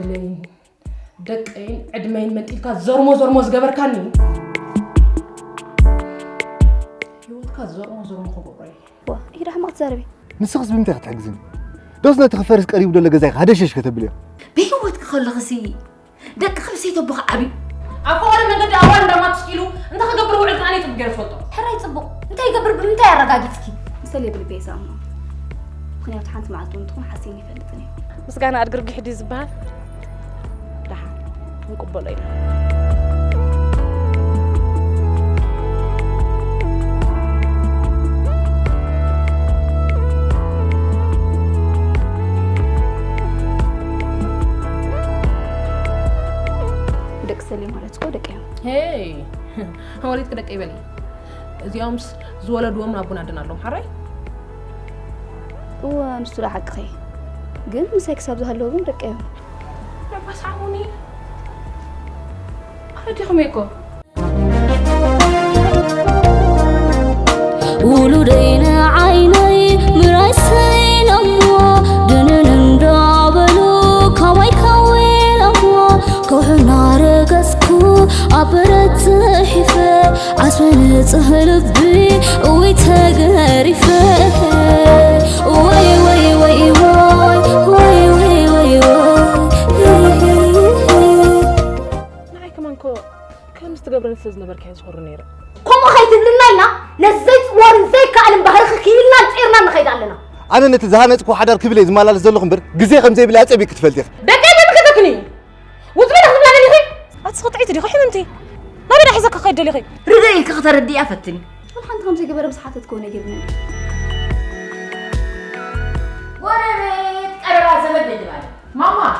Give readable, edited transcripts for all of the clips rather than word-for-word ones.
دقلين دقين عدمين متيلك زرمو زقبركاني يوتك زرمو خبري وا إيه رح ما تزاربي نسخس بمتى تحجزني دوسنا تخفرس قريب ولا جزاك هذا شيء كتب لي بيوتك خلصي دق خمسة تبغى أبي أكو أنا من قد أول ما تشكيلو أنت خجبر وعد عني تبقى فوتو حري تصبو أنت يقبر بمتى يا رجاجتك مسلي بالبيسة أمه خليني أتحنت مع الدون تكون حاسيني فلتني بس كأنا أدقر بحدي زبال راح نقبل إيه سليم ولا تقول دقيقة هاي هوليت كده قيبلي زيامس زولد ومن ابونا دنا لهم حراي ونسترا حق خي قل مساك سابزو هاللوبن دقيقة بس عموني أرديكم يكو ولدين عيني مرسين أموا دنن دابلو كوي كوي أموا كوهنا رقصكو عبرت حفا عسمن تهربي ويتقرفه وي وي وي وي وي وي وي معي كمان كان مستقبل نسزنا بركي صغر نيرة كم خيت لنا نزيت ورزي كعلم بهرخ كيلنا نطيرنا نخيد علينا أنا نتزهانت كو حدار كبلي زمان لا زلخم بر جزي خمسة بلا أتبي كتفلتي دقيقة بكتكني وزمن أخذ لنا لي أتسقط عيتي خي حمنتي ما بدي أحسك خيد لي خي ردي كختار ردي أفتني والحين خمسة قبل مسحات تكون يجيبني وانا بيت أنا زمد لي دبالي ماما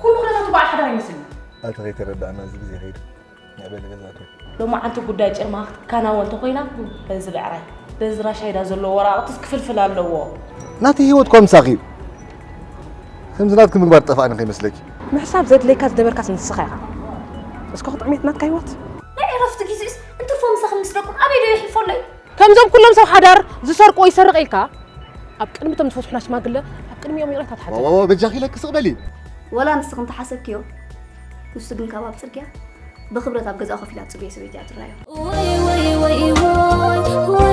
كل مخلصات بعد حدا يمسني أتغير ترد أنا زي خير يعبالي جزاته لو ما عنده قداج ما كان أول تقينا بنزل عراي بنزل شيء ده زلوا وراء تسكفل فلان لو ناتي هو تكون ساقي خمسناتكم مقبار طفانا خي مسلك محساب زاد لي كاس دبر كاس نسخيها بس كخط عميت نات كايوات لا عرفت كيسيس انتو فهم مسخ مسلكم أبي دو يحلفون لي كم زوم كلهم سو حدار زسرق ويسرق إلكا أبقى تم تفوت حناش ما قله أبقى يوم يغلط حتى واو بجاخي لك سقبلي ولا نسخن تحسب كيو وسجن كباب سرقيا بخبرة أبقى أخاف لا تصبي سويتي أترايو وي وي وي وي